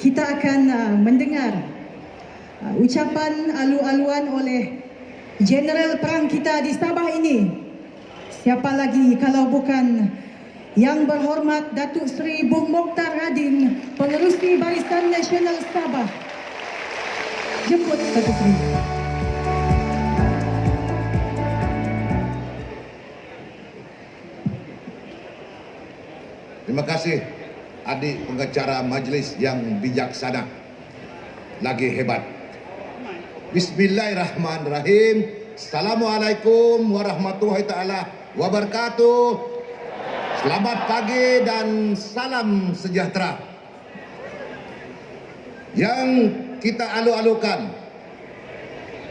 kita akan mendengar ucapan alu-aluan oleh Jeneral Perang kita di Sabah ini. Siapa lagi kalau bukan Yang Berhormat Datuk Seri Bung Mokhtar Radin, Pengerusi Barisan Nasional Sabah. Jemput Datuk Seri. Terima kasih adik pengacara majlis yang bijaksana, lagi hebat. Bismillahirrahmanirrahim. Assalamualaikum warahmatullahi taala wabarakatuh. Selamat pagi dan salam sejahtera. Yang kita alu-alukan,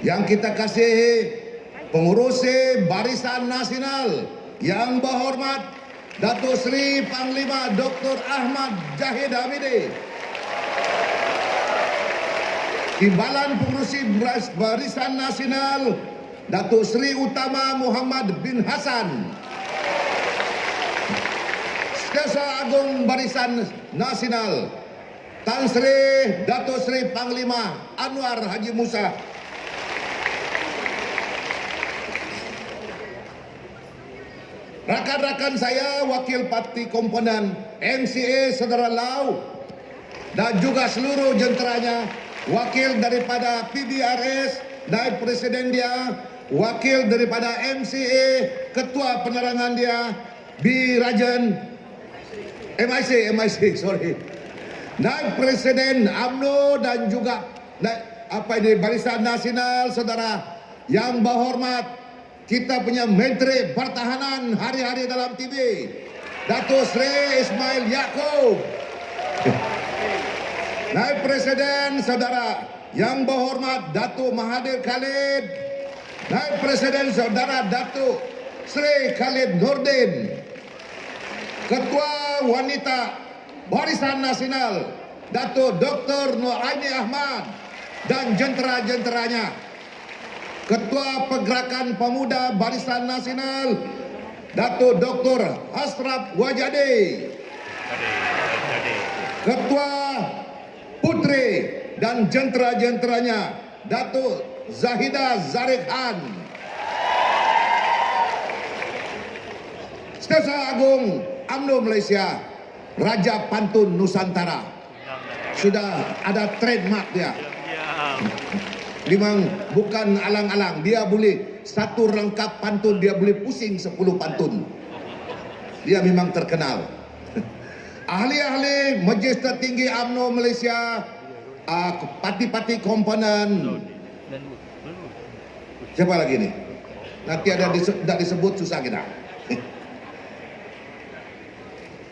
yang kita kasihi pengurusi Barisan Nasional yang berhormat Datuk Seri Panglima Dr. Ahmad Zahid Hamidi, Timbalan Pengurusi Barisan Nasional Datuk Seri Utama Muhammad bin Hassan, Setiausaha Agung Barisan Nasional Tan Sri Datuk Seri Panglima Anwar Haji Musa, rakan-rakan saya, wakil parti komponen MCA Saudara Lau, dan juga seluruh jenteranya, wakil daripada PBRS, naib presiden dia, wakil daripada MCA, ketua penerangan dia, B. Rajan, MIC, naib presiden UMNO, dan juga Barisan Nasional, saudara yang berhormat, kita punya Menteri Pertahanan hari-hari dalam TV, Datuk Seri Ismail Yaakob. Naib Presiden saudara yang berhormat Datuk Mahathir Khalid, Naib Presiden saudara Datuk Seri Khalid Nordin, Ketua Wanita Barisan Nasional Datuk Dr. Noraini Ahmad dan jentera-jenteranya, Ketua Pergerakan Pemuda Barisan Nasional Datuk Dr. Ashraf Wajadi, Ketua Putri dan jentera-jenteranya Datuk Zahida Zarif Khan, Setiausaha Agung UMNO Malaysia Raja Pantun Nusantara. Sudah ada trademark dia. Memang bukan alang-alang, dia boleh satu rangkap pantun, dia boleh pusing 10 pantun. Dia memang terkenal. Ahli-ahli Majlis Tertinggi UMNO Malaysia, parti-parti komponen. Siapa lagi ni? Nanti ada tidak disebut susah kita.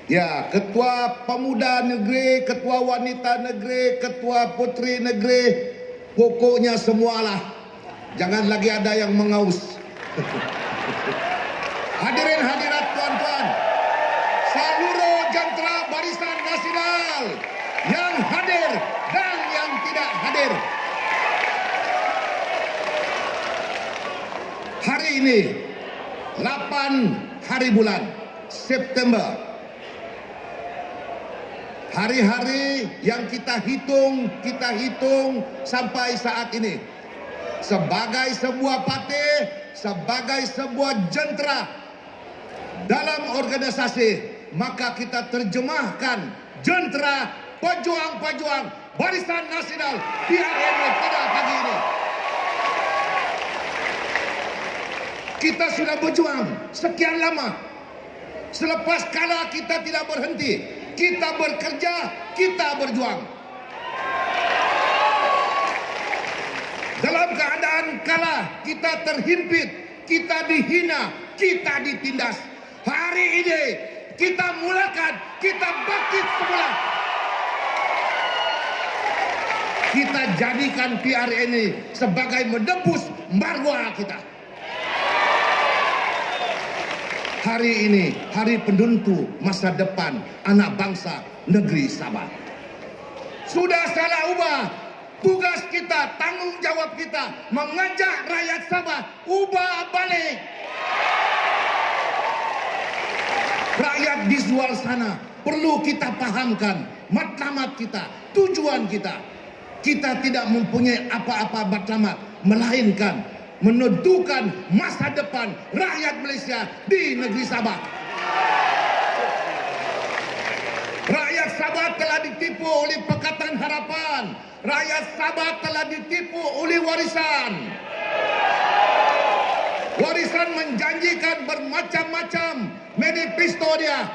Ya, Ketua Pemuda Negeri, Ketua Wanita Negeri, Ketua Putri Negeri, pokoknya semualah. Jangan lagi ada yang mengaus. Hadirin hadirat tuan-tuan, seluruh jentera Barisan Nasional yang hadir dan yang tidak hadir. Hari ini 8 hari bulan September, hari-hari yang kita hitung sampai saat ini. Sebagai sebuah parti, sebagai sebuah jentera dalam organisasi, maka kita terjemahkan jentera pejuang-pejuang Barisan Nasional BRN pada pagi ini. Kita sudah berjuang sekian lama. Selepas kala kita tidak berhenti. Kita bekerja, kita berjuang. Dalam keadaan kalah, kita terhimpit, kita dihina, kita ditindas. Hari ini kita mulakan, kita bangkit semula. Kita jadikan PR ini sebagai menembus marwah kita. Hari ini, hari penentu masa depan anak bangsa negeri Sabah. Sudah salah ubah. Tugas kita, tanggung jawab kita mengajak rakyat Sabah ubah balik. Rakyat di luar sana perlu kita pahamkan matlamat kita, tujuan kita. Kita tidak mempunyai apa-apa matlamat, melainkan menentukan masa depan rakyat Malaysia di negeri Sabah. Rakyat Sabah telah ditipu oleh Pakatan Harapan. Rakyat Sabah telah ditipu oleh warisan. Warisan menjanjikan bermacam-macam manifesto dia.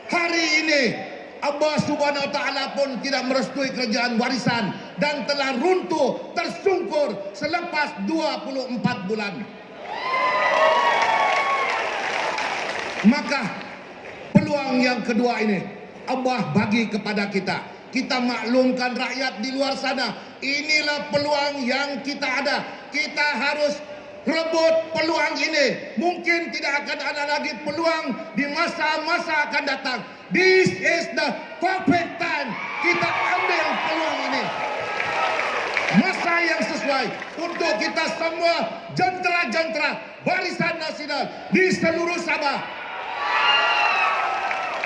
Hari ini Allah Subhanahu Wa Taala pun tidak merestui kerajaan warisan dan telah runtuh, tersungkur selepas 24 bulan. Maka peluang yang kedua ini Allah bagi kepada kita. Kita maklumkan rakyat di luar sana. Inilah peluang yang kita ada. Kita harus rebut peluang ini. Mungkin tidak akan ada lagi peluang di masa-masa akan datang. This is the perfect time. Kita ambil peluang ini. Masa yang sesuai untuk kita semua jentera-jentera Barisan Nasional di seluruh Sabah.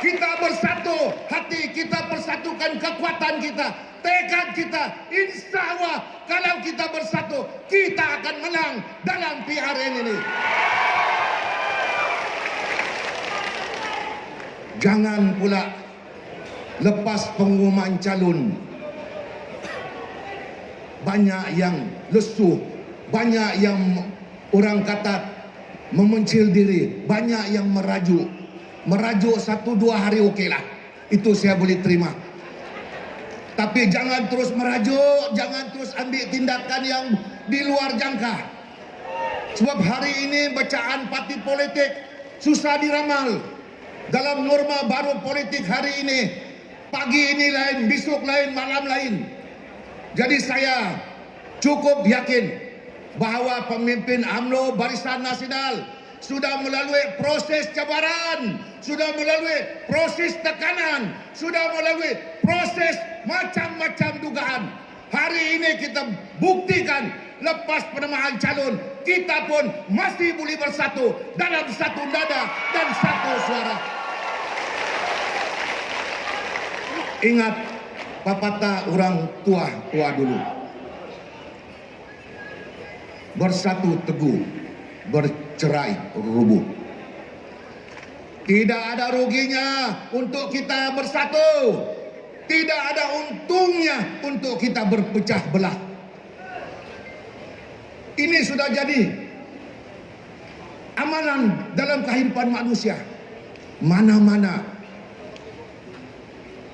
Kita bersatu hati, kita persatukan kekuatan kita, tekad kita. Insya Allah kalau kita bersatu, kita akan menang dalam PRN ini. Jangan pula lepas pengumuman calon, banyak yang lesuh, banyak yang orang kata memencil diri, banyak yang merajuk. Merajuk 1-2 hari okeylah. Itu saya boleh terima. Tapi jangan terus merajuk, jangan terus ambil tindakan yang di luar jangka. Sebab hari ini bacaan parti politik susah diramal. Dalam norma baru politik hari ini, pagi ini lain, besok lain, malam lain. Jadi saya cukup yakin bahawa pemimpin UMNO Barisan Nasional sudah melalui proses cabaran, sudah melalui proses tekanan, sudah melalui proses macam-macam dugaan. Hari ini kita buktikan lepas penamaan calon, kita pun masih boleh bersatu dalam satu nada dan satu suara. Ingat pepatah orang tua dulu. Bersatu teguh, bercerai rubuh. Tidak ada ruginya untuk kita bersatu. Tidak ada untungnya untuk kita berpecah belah. Ini sudah jadi amalan dalam kehidupan manusia. Mana-mana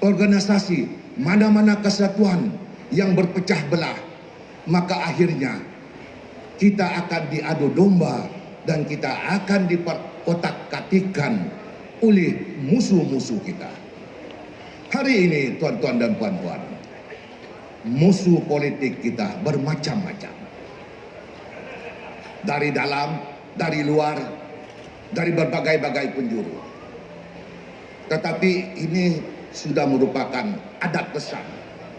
organisasi, mana-mana kesatuan yang berpecah belah, maka akhirnya kita akan diadu domba dan kita akan diperotak-atikkan oleh musuh-musuh kita. Hari ini tuan-tuan dan puan-puan, musuh politik kita bermacam-macam. Dari dalam, dari luar, dari berbagai-bagai penjuru. Tetapi ini sudah merupakan adat besar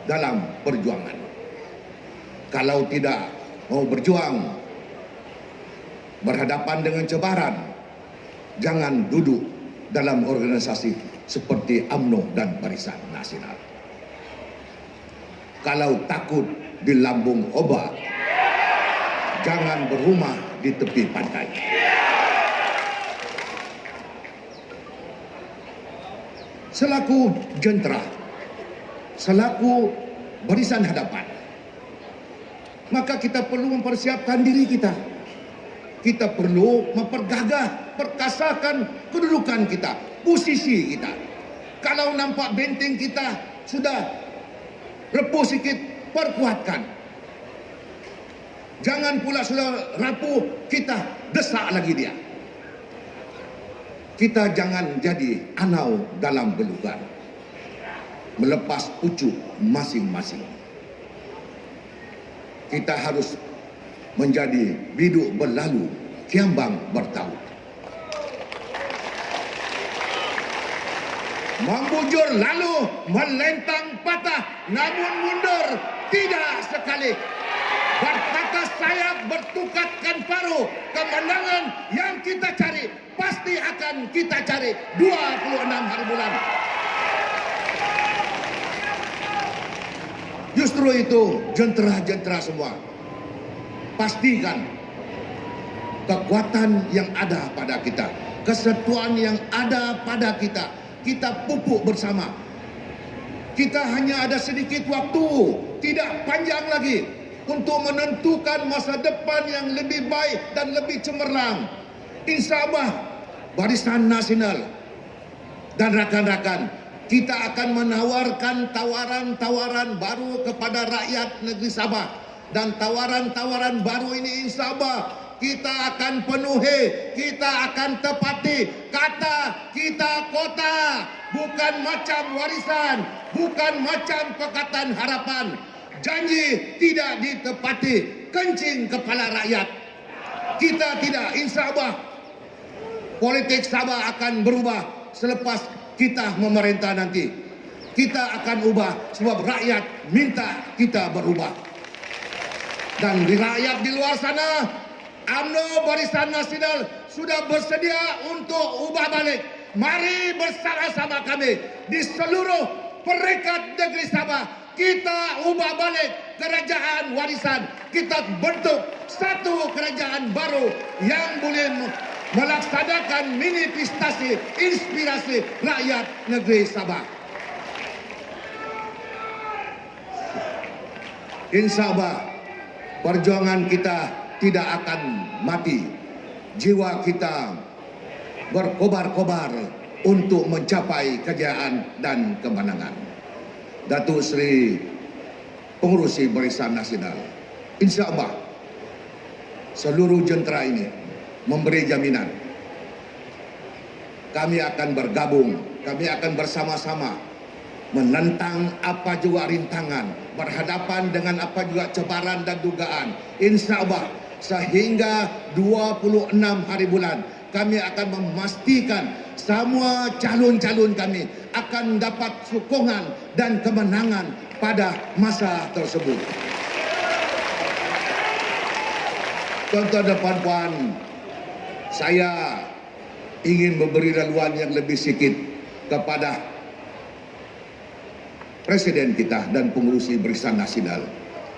dalam perjuangan. Kalau tidak mau berjuang berhadapan dengan cabaran, jangan duduk dalam organisasi seperti UMNO dan Barisan Nasional. Kalau takut di lambung obat, jangan berumah di tepi pantai. Selaku jentera, selaku barisan hadapan, maka kita perlu mempersiapkan diri kita. Kita perlu mempergagah, perkasakan kedudukan kita, posisi kita. Kalau nampak benteng kita sudah repuh sikit, perkuatkan. Jangan pula sudah rapuh, kita desak lagi dia. Kita jangan jadi anau dalam belugan, melepas pucuk masing-masing. Kita harus menjadi biduk berlalu, kiambang bertaut. Membujur lalu, melentang patah, namun mundur tidak sekali. Berkata sayap, bertukatkan paruh, kemenangan yang kita cari pasti akan kita cari 26 hari bulan. Justru itu, jentera-jentera semua, pastikan kekuatan yang ada pada kita, kesatuan yang ada pada kita, kita pupuk bersama. Kita hanya ada sedikit waktu, tidak panjang lagi, untuk menentukan masa depan yang lebih baik dan lebih cemerlang. Insya Allah, Barisan Nasional dan rakan-rakan, kita akan menawarkan tawaran-tawaran baru kepada rakyat negeri Sabah. Dan tawaran-tawaran baru ini insya Allah kita akan penuhi, kita akan tepati. Kata kita kota, bukan macam warisan, bukan macam Pakatan Harapan. Janji tidak ditepati, kencing kepala rakyat. Kita tidak, insya Allah politik Sabah akan berubah selepas kita memerintah nanti. Kita akan ubah sebab rakyat minta kita berubah. Dan di rakyat di luar sana, UMNO Barisan Nasional sudah bersedia untuk ubah balik. Mari bersama-sama kami di seluruh peringkat negeri Sabah, kita ubah balik kerajaan warisan. Kita bentuk satu kerajaan baru yang boleh melaksanakan manifestasi inspirasi rakyat negeri Sabah. Insya Allah perjuangan kita tidak akan mati. Jiwa kita berkobar-kobar untuk mencapai kejayaan dan kemenangan. Datuk Seri Pengurusi Barisan Nasional, insya Allah seluruh jentera ini memberi jaminan kami akan bergabung, kami akan bersama-sama menentang apa juga rintangan, berhadapan dengan apa juga cabaran dan dugaan. Insya Allah sehingga 26 hari bulan kami akan memastikan semua calon-calon kami akan dapat sokongan dan kemenangan pada masa tersebut. Tuan-tuan dan puan-puan, saya ingin memberi laluan yang lebih sikit kepada Presiden kita dan Pengurusi Barisan Nasional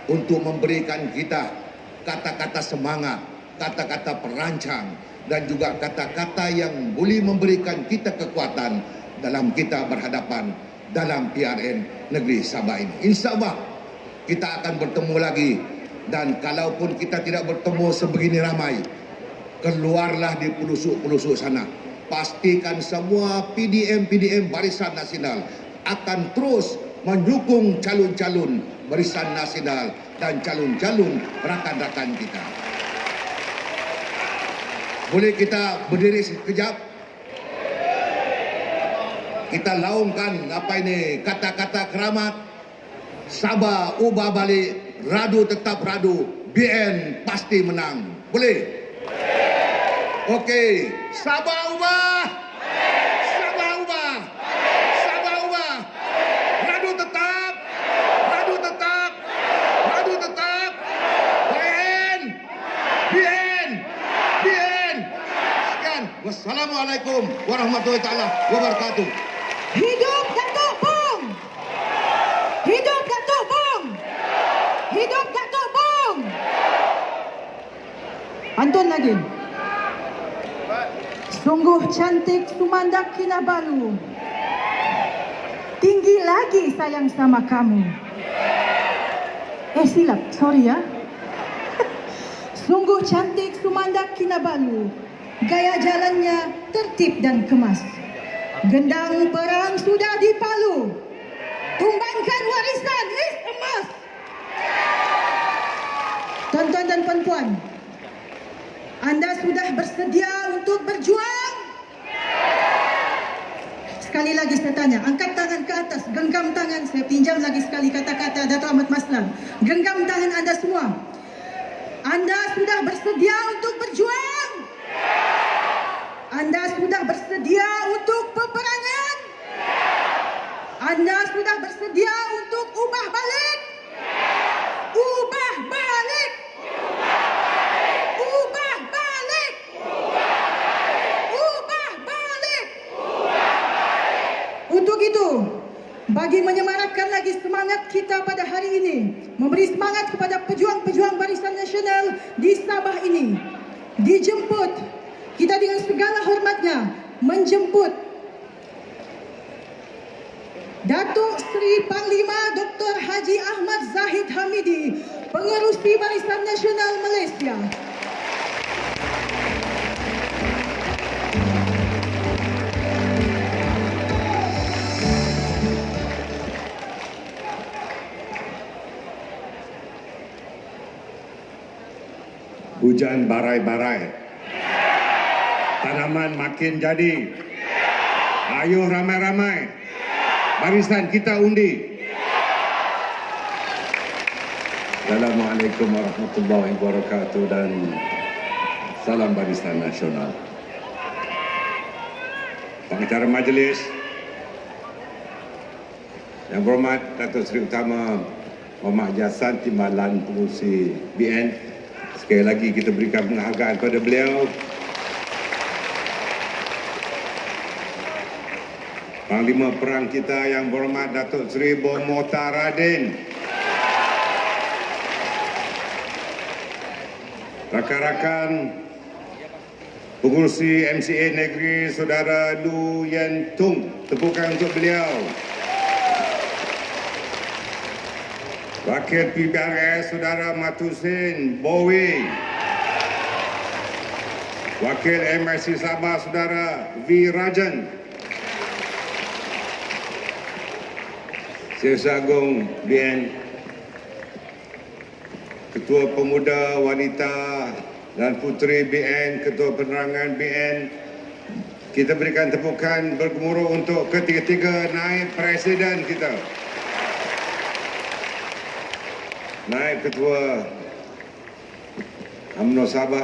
untuk memberikan kita kata-kata semangat, kata-kata perancang, dan juga kata-kata yang boleh memberikan kita kekuatan dalam kita berhadapan dalam PRN negeri Sabah ini. Insya Allah kita akan bertemu lagi, dan kalaupun kita tidak bertemu sebegini ramai, keluarlah di pelusuk-pelusuk sana. Pastikan semua PDM Barisan Nasional akan terus mendukung calon-calon Barisan Nasional dan calon-calon rakan-rakan kita. Boleh kita berdiri sekejap? Kita laungkan apa ini, kata-kata keramat. Sabah ubah balik, radu tetap radu, BN pasti menang. Boleh? Okey, Sabah ubah. Sabah ubah. Sabah ubah. Radu tetap. Radu tetap. Radu tetap. BN. BN. BN. Sekian. Wassalamualaikum warahmatullahi taala wabarakatuh. Hidup Datuk Pong! Hidup Datuk Pong! Hidup Datuk Pong! Pantun lagi. Sungguh cantik Sumandak Kinabalu. Tinggi lagi sayang sama kamu. Silap, sorry ya. Sungguh cantik Sumandak Kinabalu. Gaya jalannya tertib dan kemas. Gendang perang sudah dipalu. Tumbangkan warisan is emas. Tuan-tuan dan puan-puan, Anda sudah bersedia untuk berjuang? Sekali lagi saya tanya, angkat tangan ke atas, genggam tangan. Saya pinjam lagi sekali kata-kata Dato' Ahmad Maslan. Genggam tangan Anda semua. Anda sudah bersedia untuk berjuang? Anda sudah bersedia untuk peperangan? Anda sudah bersedia untuk ubah balik? Ubah balik! Ubah balik! Ubah balik! Untuk itu, bagi menyemarakkan lagi semangat kita pada hari ini, memberi semangat kepada pejuang-pejuang Barisan Nasional di Sabah ini, dijemput, kita dengan segala hormatnya menjemput Datuk Seri Panglima Dr. Haji Ahmad Zahid Hamidi, Pengerusi Barisan Nasional Malaysia. Hujan barai-barai, tanaman makin jadi. Ayo ramai-ramai, barisan kita undi. Assalamualaikum warahmatullahi wabarakatuh dan salam Barisan Nasional. Pengacara majlis, yang berhormat Datuk Seri Utama Muhammad Jasan Timbalan Pengurusi BN, sekali lagi kita berikan penghargaan kepada beliau. Panglima Perang kita yang berhormat Datuk Seri Mokhtar Radin, rakan-rakan pengurusi MCA Negeri Saudara Lu Yen Tung, tepukan untuk beliau. Wakil PBRS Saudara Matusin Bowie, Wakil MRC Sabah Saudara V. Rajan, Setiausaha Agung BN, Ketua Pemuda Wanita dan Puteri BN, Ketua Penerangan BN, kita berikan tepukan bergemuruh untuk ketiga-tiga naib Presiden kita. Naib Ketua UMNO Sabah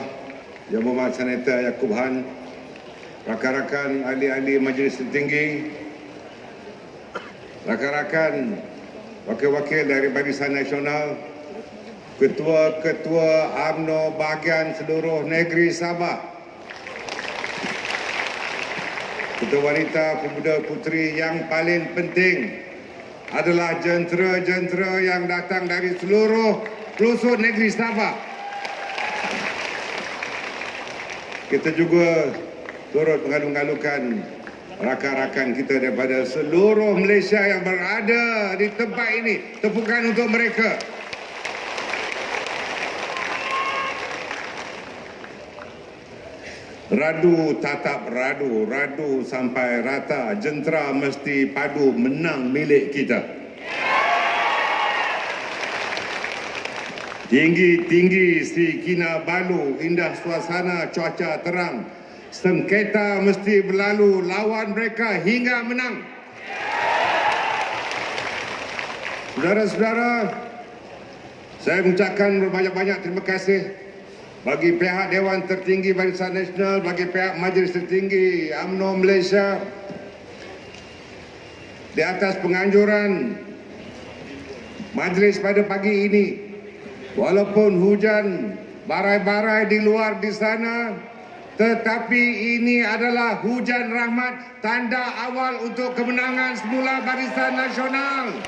Yang Berhormat Senator Yaakob Han, rakan-rakan ahli-ahli Majlis Tertinggi, rakan-rakan wakil-wakil dari Barisan Nasional, ketua-ketua UMNO bahagian seluruh negeri Sabah, ketua wanita, pemuda, puteri, yang paling penting adalah jentera-jentera yang datang dari seluruh pelosok negeri Sabah. Kita juga turut mengalu-alukan rakan-rakan kita daripada seluruh Malaysia yang berada di tempat ini. Tepukan untuk mereka. Radu tatap radu, radu sampai rata, jentera mesti padu menang milik kita. Tinggi-tinggi Sri Kinabalu, indah suasana, cuaca terang. Sengketa mesti berlalu, lawan mereka hingga menang. Saudara-saudara, saya mengucapkan berbanyak-banyak terima kasih bagi pihak Dewan Tertinggi Barisan Nasional, bagi pihak Majlis Tertinggi UMNO Malaysia di atas penganjuran majlis pada pagi ini. Walaupun hujan barai-barai di luar di sana, tetapi ini adalah hujan rahmat, tanda awal untuk kemenangan semula Barisan Nasional.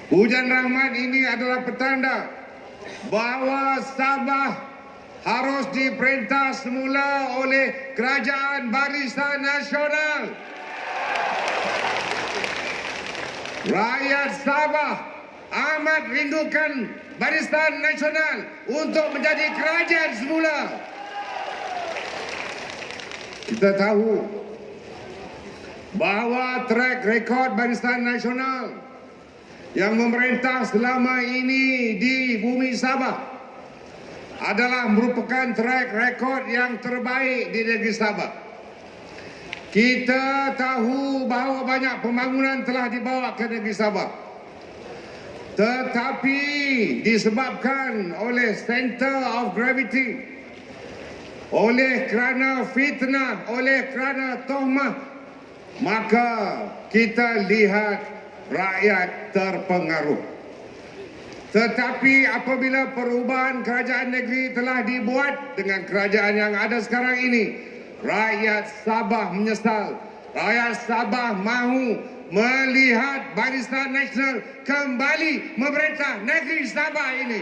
Hujan rahmat ini adalah petanda bahawa Sabah harus diperintah semula oleh Kerajaan Barisan Nasional. Rakyat Sabah amat rindukan Barisan Nasional untuk menjadi kerajaan semula. Kita tahu bahawa track record Barisan Nasional yang memerintah selama ini di bumi Sabah adalah merupakan track record yang terbaik di negeri Sabah. Kita tahu bahawa banyak pembangunan telah dibawa ke negeri Sabah, tetapi disebabkan oleh center of gravity, oleh kerana fitnah, oleh kerana tohmah, maka kita lihat rakyat terpengaruh. Tetapi apabila perubahan kerajaan negeri telah dibuat dengan kerajaan yang ada sekarang ini, rakyat Sabah menyesal. Rakyat Sabah mahu melihat Barisan Nasional kembali memerintah negeri Sabah ini.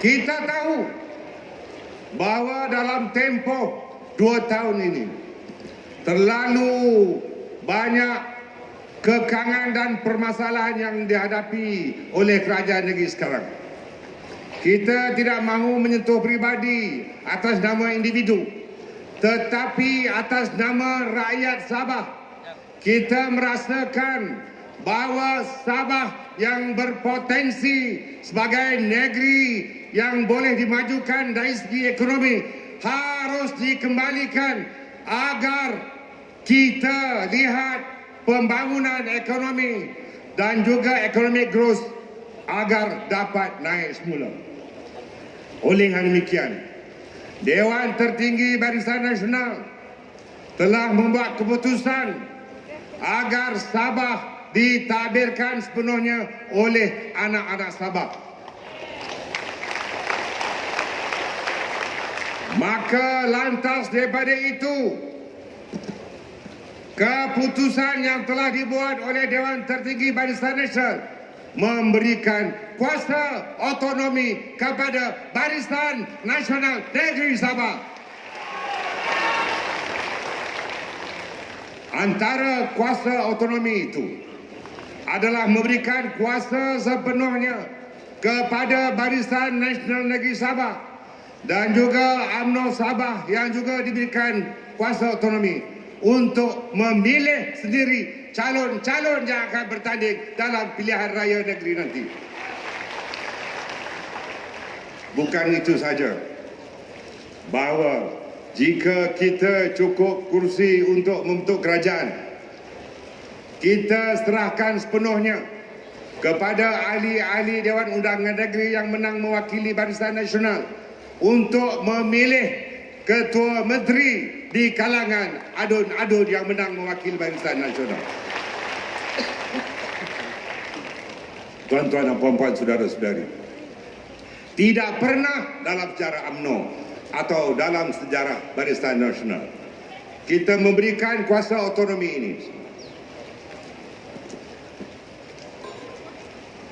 Kita tahu bahawa dalam tempoh 2 tahun ini terlalu banyak kekangan dan permasalahan yang dihadapi oleh kerajaan negeri sekarang. Kita tidak mahu menyentuh pribadi atas nama individu, tetapi atas nama rakyat Sabah. Kita merasakan bahawa Sabah yang berpotensi sebagai negeri yang boleh dimajukan dari segi ekonomi harus dikembalikan agar kita lihat pembangunan ekonomi dan juga ekonomi growth agar dapat naik semula. Oleh kerana demikian, Dewan Tertinggi Barisan Nasional telah membuat keputusan agar Sabah ditadbirkan sepenuhnya oleh anak-anak Sabah. Maka lantas daripada itu, keputusan yang telah dibuat oleh Dewan Tertinggi Barisan Nasional memberikan kuasa otonomi kepada Barisan Nasional Negeri Sabah. Antara kuasa otonomi itu adalah memberikan kuasa sepenuhnya kepada Barisan Nasional Negeri Sabah dan juga UMNO Sabah yang juga diberikan kuasa otonomi untuk memilih sendiri calon-calon yang akan bertanding dalam pilihan raya negeri nanti. Bukan itu saja, bahawa jika kita cukup kursi untuk membentuk kerajaan, kita serahkan sepenuhnya kepada ahli-ahli Dewan Undangan Negeri yang menang mewakili Barisan Nasional untuk memilih ketua menteri di kalangan adun-adun yang menang mewakili Barisan Nasional. Tuan-tuan dan puan-puan, saudara-saudari, tidak pernah dalam sejarah UMNO atau dalam sejarah Barisan Nasional kita memberikan kuasa otonomi ini.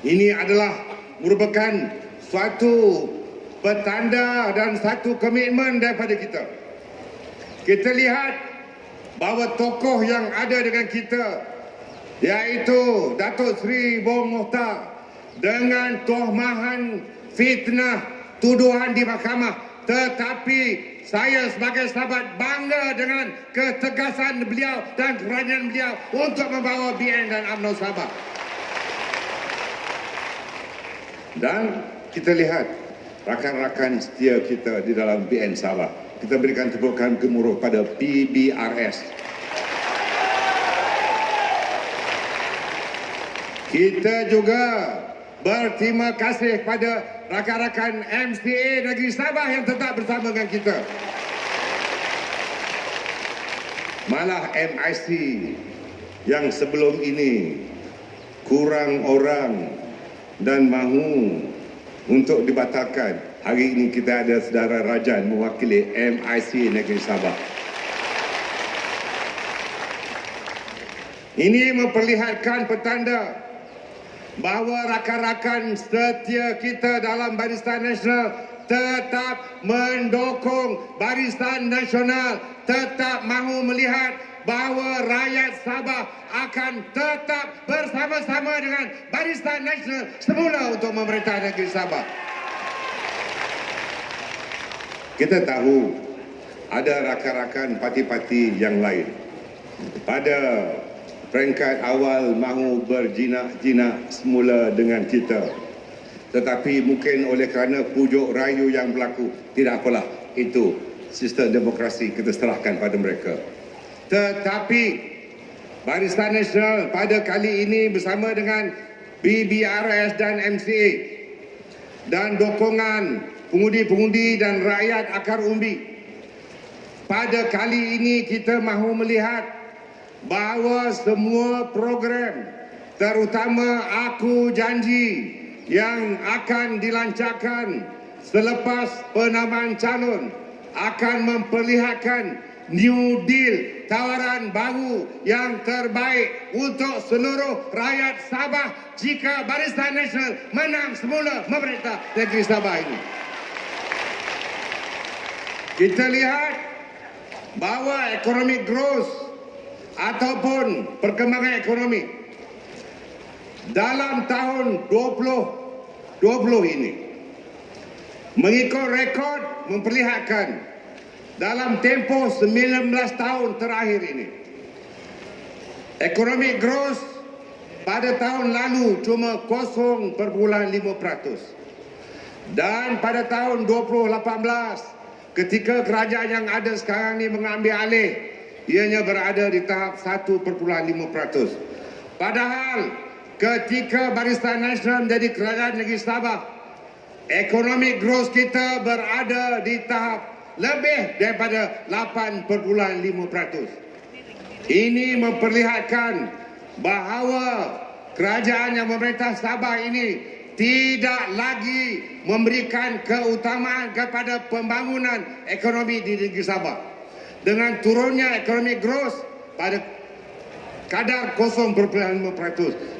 Ini adalah merupakan suatu petanda dan satu komitmen daripada kita. Kita lihat bahawa tokoh yang ada dengan kita, iaitu Datuk Seri Bong Mohtar, dengan tohmahan fitnah tuduhan di mahkamah, tetapi saya sebagai sahabat bangga dengan ketegasan beliau dan kerajaan beliau untuk membawa BN dan UMNO Sabah. Dan kita lihat rakan-rakan setia kita di dalam BN Sabah. Kita berikan tepukan gemuruh pada PBRS. Kita juga berterima kasih pada rakan-rakan MCA Negeri Sabah yang tetap bersama dengan kita. Malah MIC yang sebelum ini kurang orang dan mahu untuk dibatalkan, hari ini kita ada saudara Rajan mewakili MIC Negeri Sabah. Ini memperlihatkan petanda bahawa rakan-rakan setia kita dalam Barisan Nasional tetap mendukung Barisan Nasional, tetap mahu melihat bahawa rakyat Sabah akan tetap bersama-sama dengan Barisan Nasional semula untuk memerintah negeri Sabah. Kita tahu ada rakan-rakan parti-parti yang lain pada peringkat awal mahu berjinak-jinak semula dengan kita. Tetapi mungkin oleh kerana pujuk rayu yang berlaku, tidak apalah, itu sistem demokrasi, kita serahkan pada mereka. Tetapi Barisan Nasional pada kali ini bersama dengan BBRS dan MCA dan dukungan pengundi-pengundi dan rakyat akar umbi, pada kali ini kita mahu melihat bahawa semua program, terutama Aku Janji yang akan dilancarkan selepas penamaan calon akan memperlihatkan New Deal, tawaran baru yang terbaik untuk seluruh rakyat Sabah jika Barisan Nasional menang semula memerintah negeri Sabah ini. Kita lihat bahawa ekonomi growth ataupun perkembangan ekonomi dalam tahun 2020 ini mengikut rekod memperlihatkan dalam tempoh 19 tahun terakhir ini, ekonomi growth pada tahun lalu cuma 0.5%. Dan pada tahun 2018, ketika kerajaan yang ada sekarang ini mengambil alih, ianya berada di tahap 1.5%. Padahal ketika Barisan Nasional menjadi kerajaan negeri Sabah, ekonomi growth kita berada di tahap lebih daripada 8.5%. Ini memperlihatkan bahawa kerajaan yang memerintah Sabah ini tidak lagi memberikan keutamaan kepada pembangunan ekonomi di negeri Sabah. Dengan turunnya ekonomi growth pada kadar 0.5%,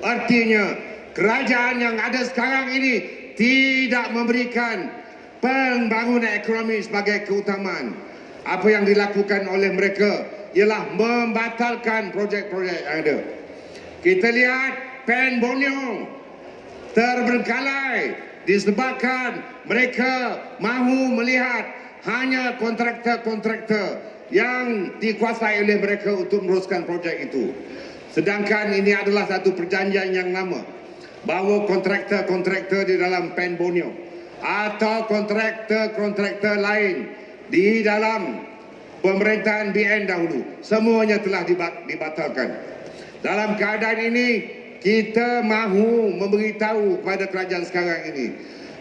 artinya kerajaan yang ada sekarang ini tidak memberikan pembangunan ekonomi sebagai keutamaan. Apa yang dilakukan oleh mereka ialah membatalkan projek-projek yang ada. Kita lihat PAN Borneo terbengkalai disebabkan mereka mahu melihat hanya kontraktor-kontraktor yang dikuasai oleh mereka untuk meneruskan projek itu. Sedangkan ini adalah satu perjanjian yang lama bahawa kontraktor-kontraktor di dalam PAN Borneo atau kontraktor-kontraktor lain di dalam pemerintahan BN dahulu semuanya telah dibatalkan. Dalam keadaan ini kita mahu memberitahu kepada kerajaan sekarang ini,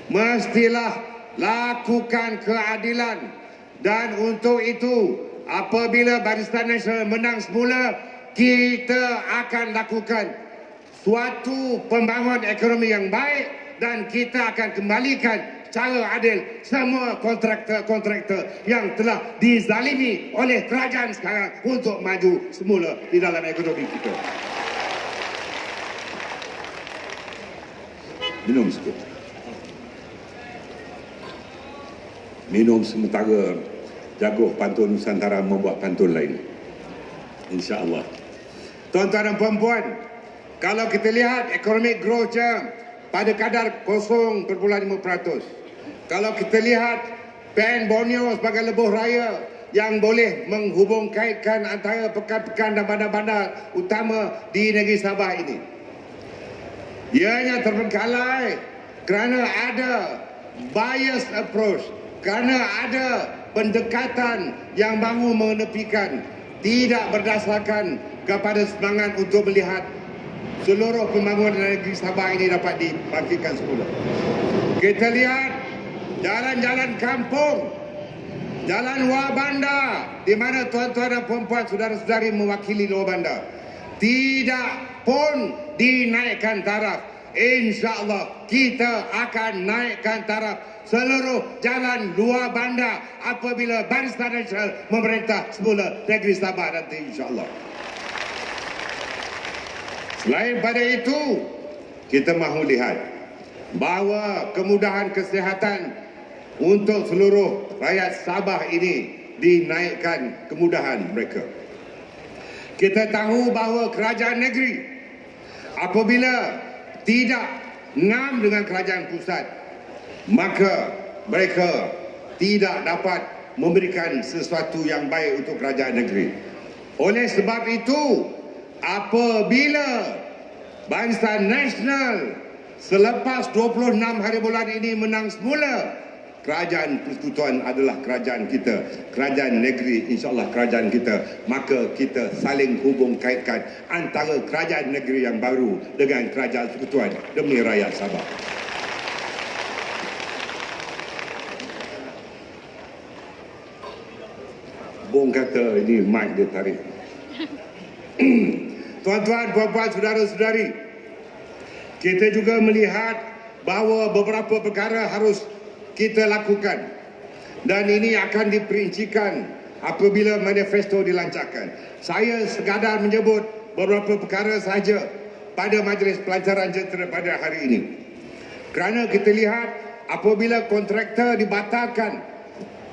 mestilah lakukan keadilan, dan untuk itu apabila Barisan Nasional menang semula, kita akan lakukan suatu pembangunan ekonomi yang baik dan kita akan kembalikan cara adil semua kontraktor-kontraktor yang telah dizalimi oleh kerajaan sekarang untuk maju semula di dalam ekonomi kita. Minum sikit. Minum sementara jaguh pantun Nusantara membuat pantun lain. InsyaAllah. Tuan-tuan dan puan-puan, kalau kita lihat ekonomi growth-nya pada kadar 0.5%. Kalau kita lihat PAN Borneo sebagai lebuh raya yang boleh menghubung kaitkan antara pekan-pekan dan bandar-bandar utama di negeri Sabah ini, ianya terbengkalai kerana ada bias approach, kerana ada pendekatan yang mahu menepikan, tidak berdasarkan kepada semangat untuk melihat seluruh pembangunan negeri Sabah ini dapat dibangkitkan semula. Kita lihat jalan-jalan kampung, jalan luar bandar, di mana tuan-tuan dan puan-puan, saudara-saudari mewakili luar bandar, tidak pun dinaikkan taraf. InsyaAllah kita akan naikkan taraf seluruh jalan luar bandar apabila Barisan Nasional memerintah semula negeri Sabah nanti, insyaAllah. Selain pada itu, kita mahu lihat bahawa kemudahan kesihatan untuk seluruh rakyat Sabah ini dinaikkan kemudahan mereka. Kita tahu bahawa kerajaan negeri apabila tidak ngam dengan kerajaan pusat, maka mereka tidak dapat memberikan sesuatu yang baik untuk kerajaan negeri. Oleh sebab itu, apabila Barisan Nasional selepas 26 hari bulan ini menang semula, kerajaan persekutuan adalah kerajaan kita, kerajaan negeri, insyaAllah kerajaan kita, maka kita saling hubung kaitkan antara kerajaan negeri yang baru dengan kerajaan persekutuan demi rakyat Sabah. Bung kata ini mic dia tarik. Tuan-tuan, puan-puan, saudara-saudari, kita juga melihat bahawa beberapa perkara harus kita lakukan. Dan ini akan diperincikan apabila manifesto dilancarkan. Saya sekadar menyebut beberapa perkara sahaja pada Majlis Pelancaran Jentera pada hari ini. Kerana kita lihat apabila kontraktor dibatalkan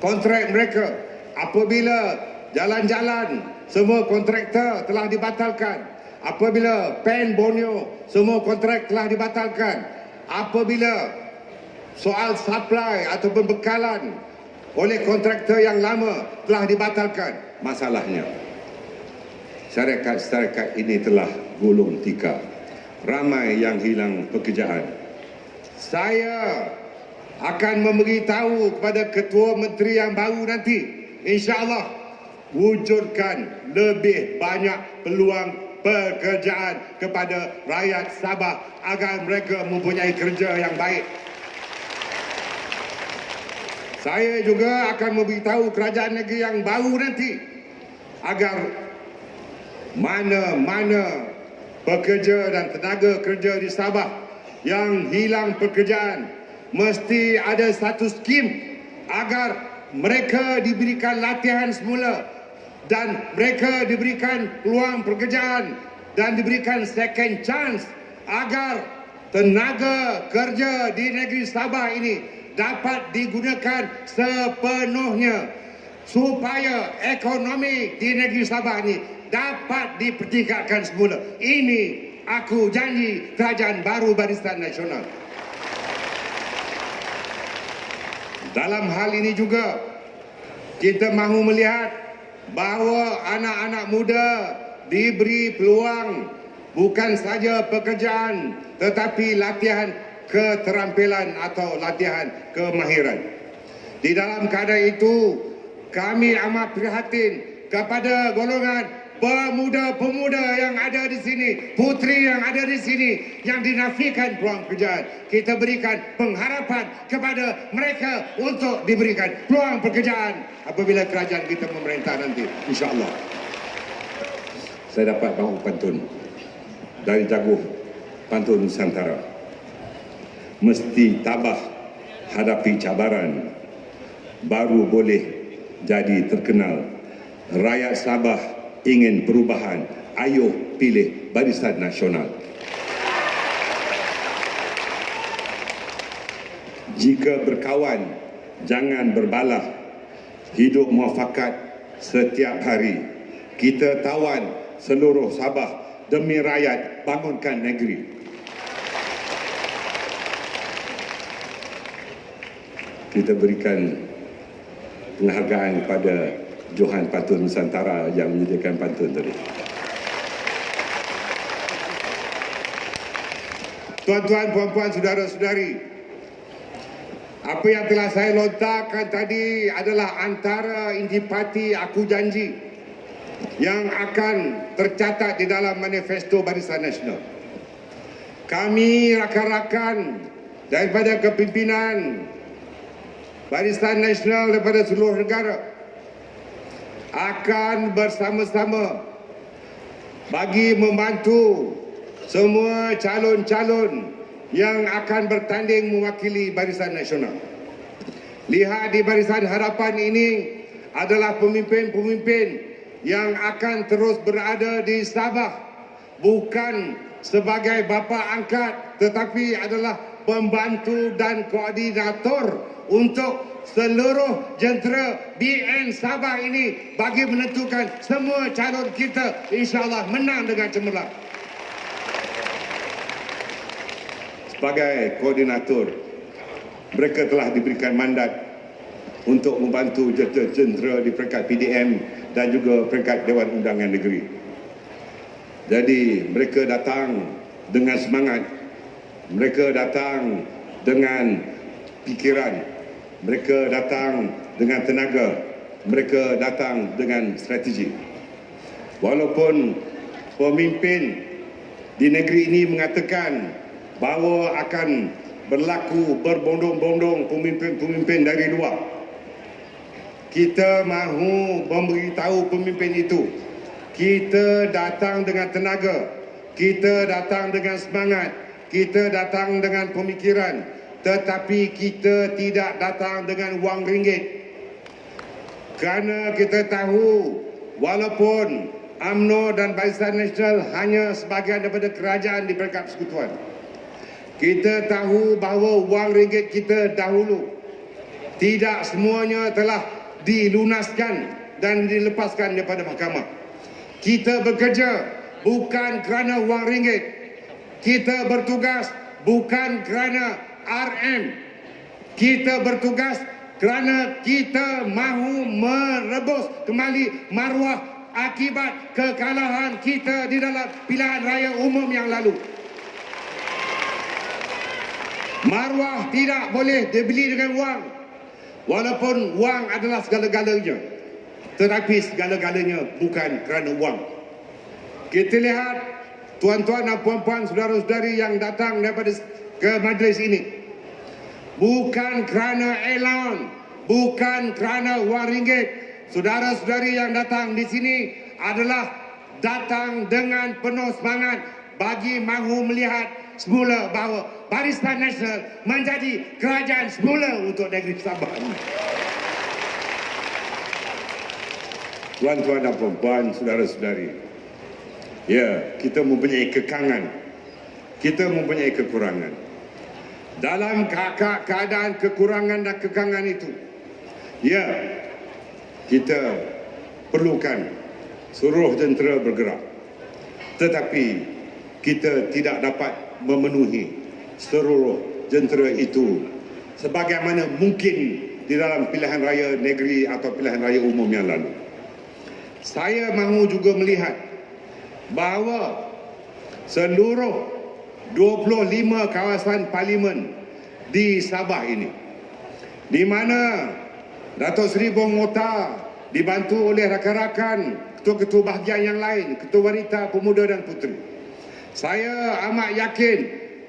kontrak mereka, apabila jalan-jalan semua kontraktor telah dibatalkan, apabila PEN Borneo semua kontrak telah dibatalkan, apabila soal supply atau pembekalan oleh kontraktor yang lama telah dibatalkan, masalahnya syarikat-syarikat ini telah gulung tikar. Ramai yang hilang pekerjaan. Saya akan memberitahu kepada ketua menteri yang baru nanti, insya-Allah wujudkan lebih banyak peluang pekerjaan kepada rakyat Sabah agar mereka mempunyai kerja yang baik. Saya juga akan memberitahu kerajaan negeri yang baru nanti agar mana-mana pekerja dan tenaga kerja di Sabah yang hilang pekerjaan mesti ada satu skim agar mereka diberikan latihan semula dan mereka diberikan peluang pekerjaan dan diberikan second chance agar tenaga kerja di negeri Sabah ini dapat digunakan sepenuhnya supaya ekonomi di negeri Sabah ini dapat dipertingkatkan semula. Ini aku janji kerajaan baru Barisan Nasional. Dalam hal ini juga kita mahu melihat bahawa anak-anak muda diberi peluang bukan saja pekerjaan tetapi latihan keterampilan atau latihan kemahiran. Di dalam keadaan itu, kami amat prihatin kepada golongan pemuda-pemuda yang ada di sini, puteri yang ada di sini yang dinafikan peluang pekerjaan. Kita berikan pengharapan kepada mereka untuk diberikan peluang pekerjaan apabila kerajaan kita memerintah nanti, insya-Allah. Saya dapat bawa pantun dari Jaguh Pantun Nusantara. Mesti tabah hadapi cabaran, baru boleh jadi terkenal. Rakyat Sabah ingin perubahan, ayo pilih Barisan Nasional. Jika berkawan, jangan berbalah. Hidup muafakat setiap hari. Kita tawan seluruh Sabah demi rakyat bangunkan negeri. Kita berikan penghargaan kepada Johan Pantun Nusantara yang menyediakan pantun tadi. Tuan-tuan, puan-puan, saudara-saudari, apa yang telah saya lontarkan tadi adalah antara intipati aku janji yang akan tercatat di dalam manifesto Barisan Nasional. Kami rakan-rakan daripada kepimpinan Barisan Nasional daripada seluruh negara akan bersama-sama bagi membantu semua calon-calon yang akan bertanding mewakili Barisan Nasional. Lihat di Barisan Harapan ini adalah pemimpin-pemimpin yang akan terus berada di Sabah, bukan sebagai bapa angkat tetapi adalah pembantu dan koordinator untuk seluruh jentera BN Sabah ini bagi menentukan semua calon kita insya-Allah menang dengan cemerlang. Sebagai koordinator, mereka telah diberikan mandat untuk membantu jentera di peringkat PDM dan juga peringkat Dewan Undangan Negeri. Jadi mereka datang dengan semangat, mereka datang dengan pikiran, mereka datang dengan tenaga, mereka datang dengan strategi. Walaupun pemimpin di negeri ini mengatakan bahawa akan berlaku berbondong-bondong pemimpin-pemimpin dari luar, kita mahu memberitahu pemimpin itu, kita datang dengan tenaga, kita datang dengan semangat, kita datang dengan pemikiran, tetapi kita tidak datang dengan wang ringgit. Kerana kita tahu walaupun UMNO dan Barisan Nasional hanya sebahagian daripada kerajaan di peringkat persekutuan, kita tahu bahawa wang ringgit kita dahulu tidak semuanya telah dilunaskan dan dilepaskan daripada mahkamah. Kita bekerja bukan kerana wang ringgit. Kita bertugas bukan kerana RM. Kita bertugas kerana kita mahu merebus kembali maruah akibat kekalahan kita di dalam pilihan raya umum yang lalu. Maruah tidak boleh dibeli dengan wang. Walaupun wang adalah segala-galanya, tetapi segala-galanya bukan kerana wang. Kita lihat tuan-tuan dan puan-puan, saudara-saudari yang datang daripada ke majlis ini, bukan kerana elon, bukan kerana wang ringgit. Saudara-saudari yang datang di sini adalah datang dengan penuh semangat bagi mahu melihat semula bahawa Barisan Nasional menjadi kerajaan semula untuk negeri Sabah ini. Tuan-tuan dan puan-puan, saudara-saudari, ya, kita mempunyai kekangan, kita mempunyai kekurangan. Dalam keadaan kekurangan dan kekangan itu, ya, kita perlukan seluruh jentera bergerak. Tetapi kita tidak dapat memenuhi seluruh jentera itu sebagaimana mungkin di dalam pilihan raya negeri atau pilihan raya umum yang lalu. Saya mahu juga melihat bahawa seluruh 25 kawasan parlimen di Sabah ini, di mana Datuk Seri Bong Mota dibantu oleh rakan-rakan ketua-ketua bahagian yang lain, ketua wanita, pemuda dan puteri. Saya amat yakin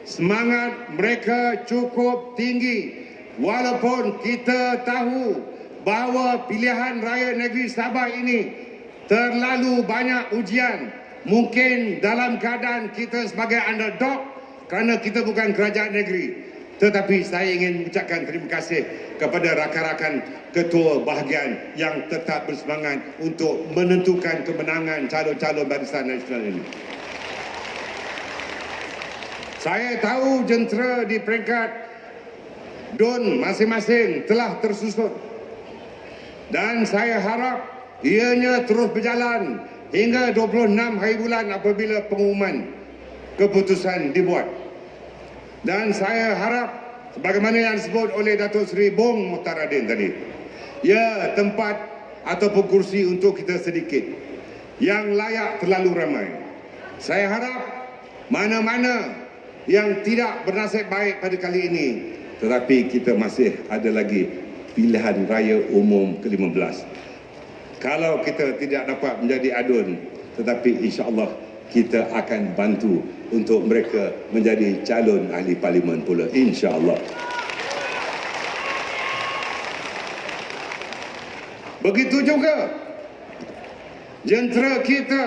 semangat mereka cukup tinggi, walaupun kita tahu bahawa pilihan raya negeri Sabah ini terlalu banyak ujian. Mungkin dalam keadaan kita sebagai underdog kerana kita bukan kerajaan negeri. Tetapi saya ingin mengucapkan terima kasih kepada rakan-rakan ketua bahagian yang tetap bersemangat untuk menentukan kemenangan calon-calon Barisan Nasional ini. Saya tahu jentera di peringkat DUN masing-masing telah tersusun. Dan saya harap ianya terus berjalan hingga 26 hari bulan apabila pengumuman keputusan dibuat. Dan saya harap sebagaimana yang disebut oleh Datuk Seri Bong Muhtaradin tadi, ya, tempat ataupun kursi untuk kita sedikit, yang layak terlalu ramai. Saya harap mana-mana yang tidak bernasib baik pada kali ini, tetapi kita masih ada lagi pilihan raya umum ke-15. Kalau kita tidak dapat menjadi adun, tetapi insya-Allah kita akan bantu untuk mereka menjadi calon ahli parlimen pula, insya-Allah. Begitu juga jentera kita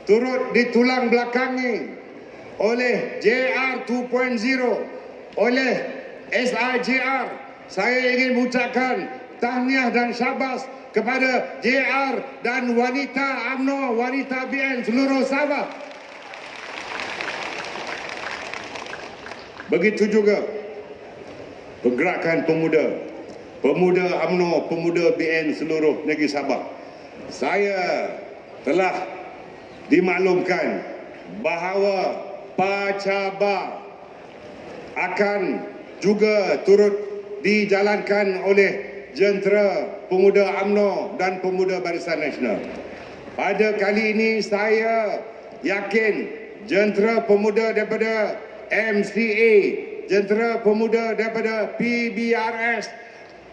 turut ditulang belakangi oleh JR 2.0, oleh SIJR. Saya ingin mengucapkan tahniah dan syabas kepada JR dan wanita UMNO, wanita BN seluruh Sabah. Begitu juga pergerakan pemuda, pemuda UMNO, pemuda BN seluruh negeri Sabah. Saya telah dimaklumkan bahawa Pacaba akan juga turut dijalankan oleh jentera pemuda UMNO dan pemuda Barisan Nasional. Pada kali ini saya yakin jentera pemuda daripada MCA, jentera pemuda daripada PBRS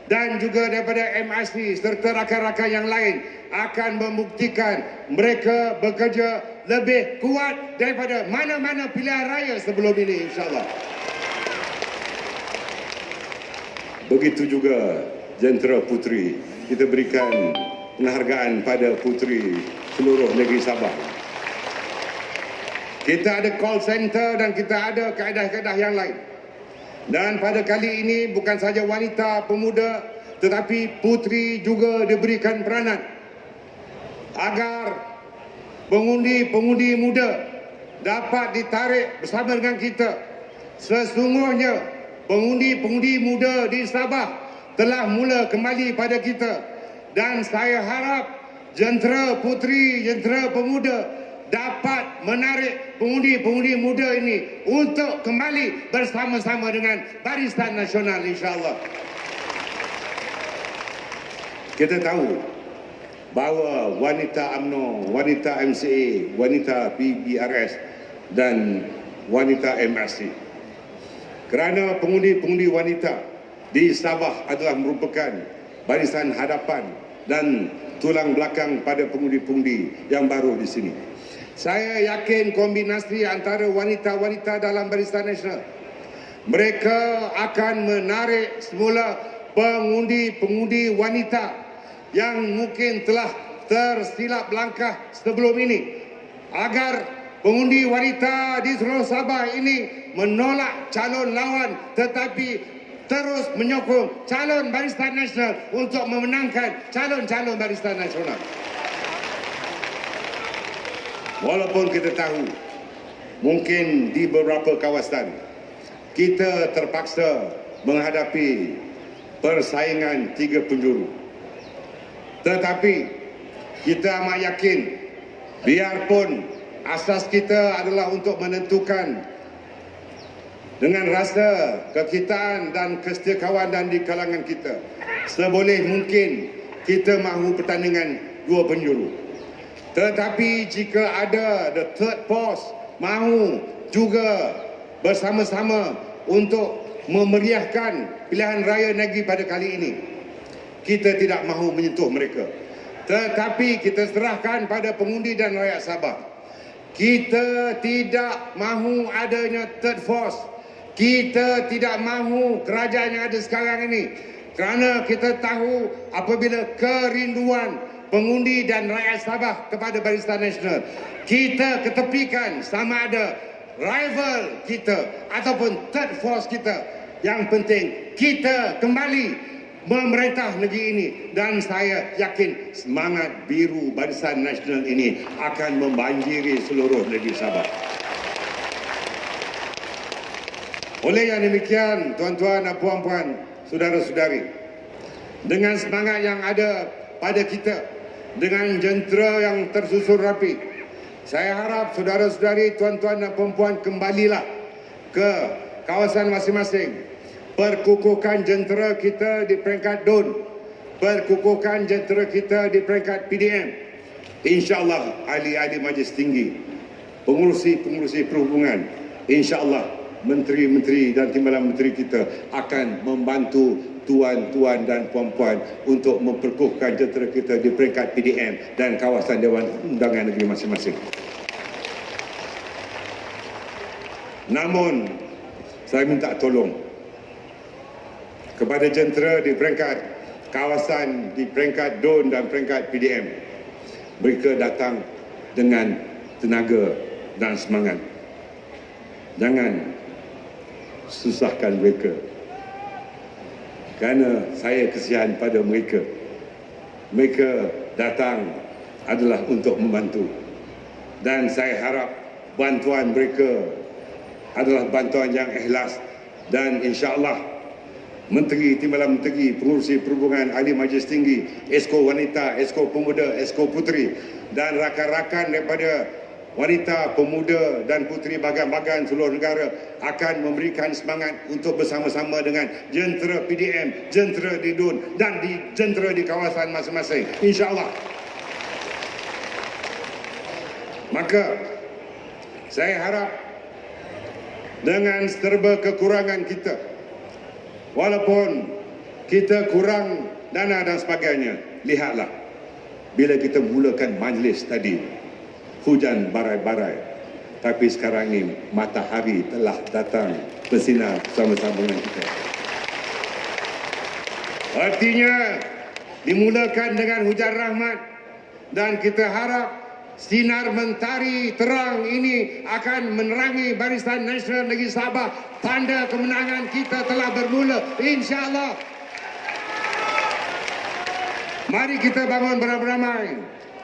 dan juga daripada MIC serta rakan-rakan yang lain akan membuktikan mereka bekerja lebih kuat daripada mana-mana pilihan raya sebelum ini, insya-Allah. Begitu juga jentera puteri, kita berikan penghargaan pada puteri seluruh negeri Sabah. Kita ada call center dan kita ada kaedah-kaedah yang lain. Dan pada kali ini bukan saja wanita pemuda tetapi puteri juga diberikan peranan agar pengundi-pengundi muda dapat ditarik bersama dengan kita. Sesungguhnya pengundi-pengundi muda di Sabah telah mula kembali pada kita dan saya harap jentera puteri, jentera pemuda dapat menarik pengundi-pengundi muda ini untuk kembali bersama-sama dengan Barisan Nasional, insya-Allah. Kita tahu bahawa wanita UMNO, wanita MCA, wanita PBRS dan wanita MRC, kerana pengundi-pengundi wanita di Sabah adalah merupakan barisan hadapan dan tulang belakang pada pengundi-pengundi yang baru di sini. Saya yakin kombinasi antara wanita-wanita dalam Barisan Nasional, mereka akan menarik semula pengundi-pengundi wanita yang mungkin telah tersilap langkah sebelum ini, agar pengundi wanita di seluruh Sabah ini menolak calon lawan tetapi terus menyokong calon Barisan Nasional untuk memenangkan calon-calon Barisan Nasional. Walaupun kita tahu mungkin di beberapa kawasan kita terpaksa menghadapi persaingan tiga penjuru, tetapi kita amat yakin biarpun asas kita adalah untuk menentukan dengan rasa kekitaan dan kesetiakawanan di kalangan kita, seboleh mungkin kita mahu pertandingan dua penjuru. Tetapi jika ada the third force mahu juga bersama-sama untuk memeriahkan pilihan raya negeri pada kali ini, kita tidak mahu menyentuh mereka, tetapi kita serahkan pada pengundi dan rakyat Sabah. Kita tidak mahu adanya third force. Kita tidak mahu kerajaan yang ada sekarang ini, kerana kita tahu apabila kerinduan pengundi dan rakyat Sabah kepada Barisan Nasional, kita ketepikan sama ada rival kita ataupun third force kita. Yang penting kita kembali memerintah negeri ini, dan saya yakin semangat biru Barisan Nasional ini akan membanjiri seluruh negeri Sabah. Oleh yang demikian, tuan-tuan dan puan-puan, saudara-saudari, dengan semangat yang ada pada kita, dengan jentera yang tersusun rapi, saya harap saudara-saudari, tuan-tuan dan puan-puan kembalilah ke kawasan masing-masing. Perkukuhkan jentera kita di peringkat DUN, perkukuhkan jentera kita di peringkat PDM. InsyaAllah ahli-ahli Majlis Tinggi, pengurusi-pengurusi perhubungan, insyaAllah menteri-menteri dan timbalan menteri kita akan membantu tuan-tuan dan puan-puan untuk memperkukuhkan jentera kita di peringkat PDM dan kawasan Dewan Undangan Negeri masing-masing. Namun, saya minta tolong kepada jentera di peringkat kawasan, di peringkat DUN dan peringkat PDM. Mereka datang dengan tenaga dan semangat. Jangan susahkan mereka, kerana saya kesian pada mereka. Mereka datang adalah untuk membantu, dan saya harap bantuan mereka adalah bantuan yang ikhlas. Dan insya-Allah Menteri, Timbalan Menteri, pengurusi perhubungan, ahli Majlis Tinggi, Esko Wanita, Esko Pemuda, Esko Puteri dan rakan-rakan daripada wanita, pemuda dan puteri bahagian-bahagian seluruh negara akan memberikan semangat untuk bersama-sama dengan jentera PDM, jentera di DUN dan jentera di kawasan masing-masing, insya-Allah. Maka saya harap dengan serba kekurangan kita, walaupun kita kurang dana dan sebagainya, lihatlah bila kita mulakan majlis tadi, hujan barai-barai, tapi sekarang ini matahari telah datang bersinar bersama-sama dengan kita. Artinya dimulakan dengan hujan rahmat, dan kita harap sinar mentari terang ini akan menerangi Barisan Nasional Negeri Sabah. Tanda kemenangan kita telah bermula, insya-Allah. Mari kita bangun beramai-ramai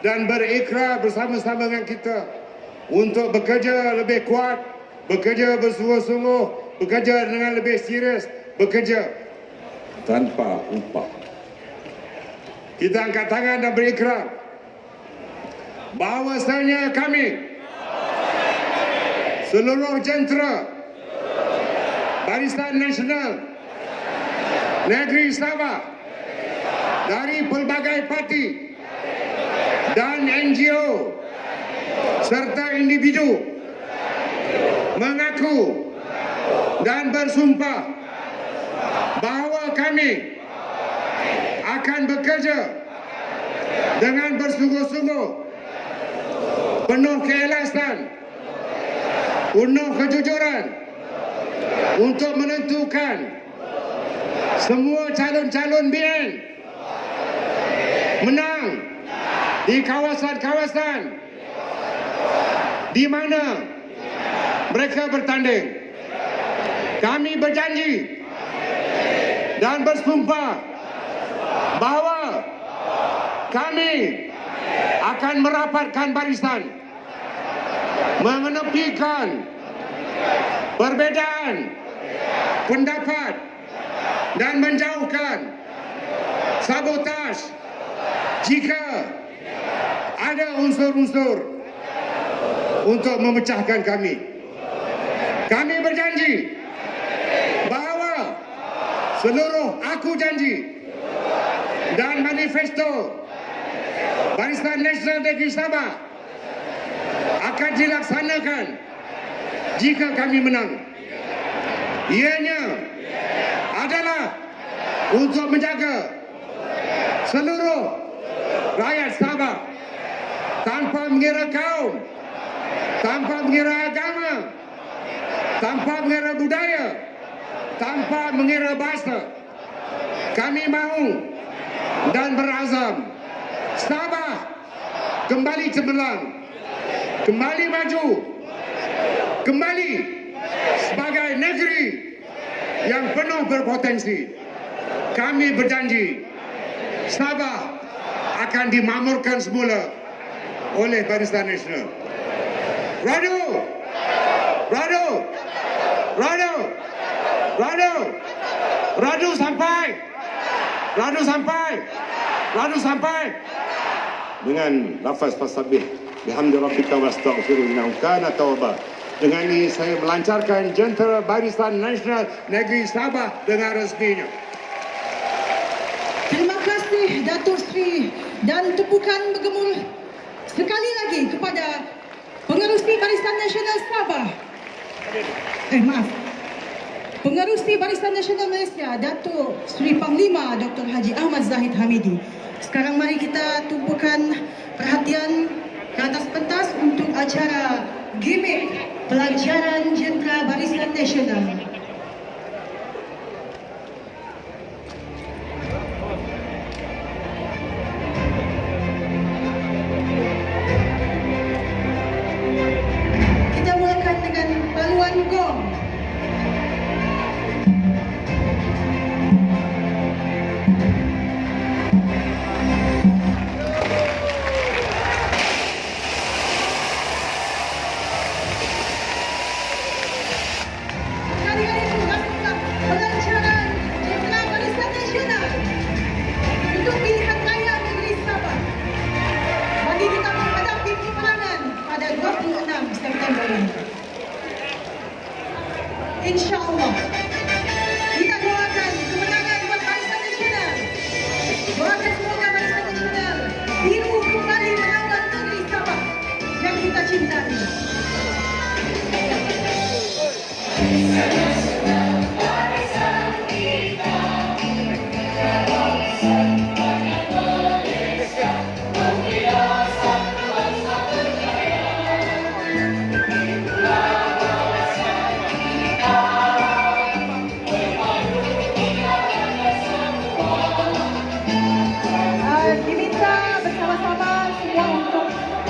dan berikrar bersama-sama dengan kita untuk bekerja lebih kuat, bekerja bersungguh-sungguh, bekerja dengan lebih serius, bekerja tanpa upah. Kita angkat tangan dan berikrar bahawasanya kami, seluruh jentera Barisan Nasional Negeri Sabah dari pelbagai parti dan NGO serta individu mengaku dan bersumpah bahawa kami akan bekerja dengan bersungguh-sungguh, penuh keikhlasan, penuh kejujuran untuk menentukan semua calon-calon BN menang di kawasan-kawasan di mana mereka bertanding. Kami berjanji dan bersumpah bahawa kami akan merapatkan barisan, mengenepikan perbezaan pendapat dan menjauhkan sabotaj jika ada unsur-unsur untuk memecahkan kami. Kami berjanji bahawa seluruh aku janji dan manifesto Barisan Nasional Negeri Sabah akan dilaksanakan jika kami menang. Ianya adalah untuk menjaga seluruh rakyat Sabah tanpa mengira kaum, tanpa mengira agama, tanpa mengira budaya, tanpa mengira bahasa. Kami mahu dan berazam Sabah kembali cemerlang, kembali maju, kembali sebagai negeri yang penuh berpotensi. Kami berjanji Sabah akan dimakmurkan semula oleh Barisan Nasional. Radu! Radu! Radu! Radu! Radu sampai! Radu sampai! Radu sampai! Dengan lafaz tasbih bihamdi rabbika wastaghfiruh innahu kana tawwaba. Dengan ini saya melancarkan jentera Barisan Nasional Negeri Sabah dengan resminya. Terima kasih Datuk Seri dan tepukan bergemul sekali lagi kepada Pengerusi Barisan Nasional Sabah. Pengerusi Barisan Nasional Malaysia, Datuk Seri Panglima Dr. Haji Ahmad Zahid Hamidi. Sekarang mari kita tumpukan perhatian ke atas pentas untuk acara gimmick pelancaran jentera Barisan Nasional. Kita mulakan dengan paluan gong. Sekali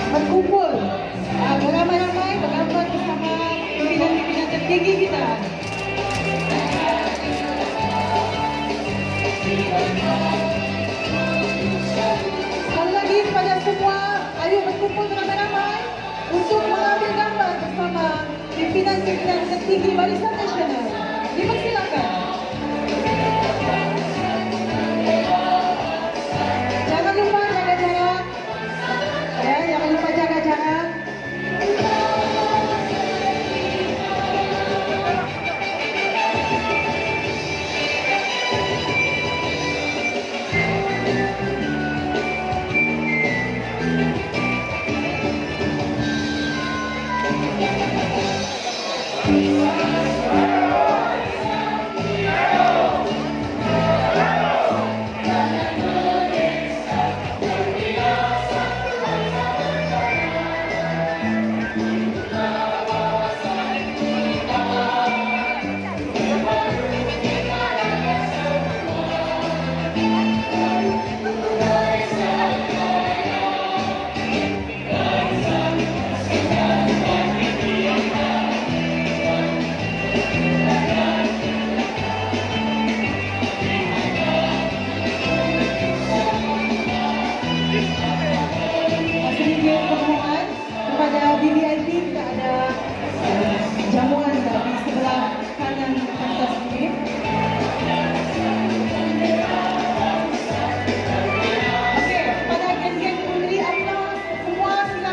berkumpul beramai-ramai bergambar bersama pimpinan-pimpinan tertinggi kita. Sekali lagi kepada semua, ayo berkumpul beramai-ramai untuk mengambil gambar bersama pimpinan-pimpinan tertinggi Barisan Nasional. Dipersilakan.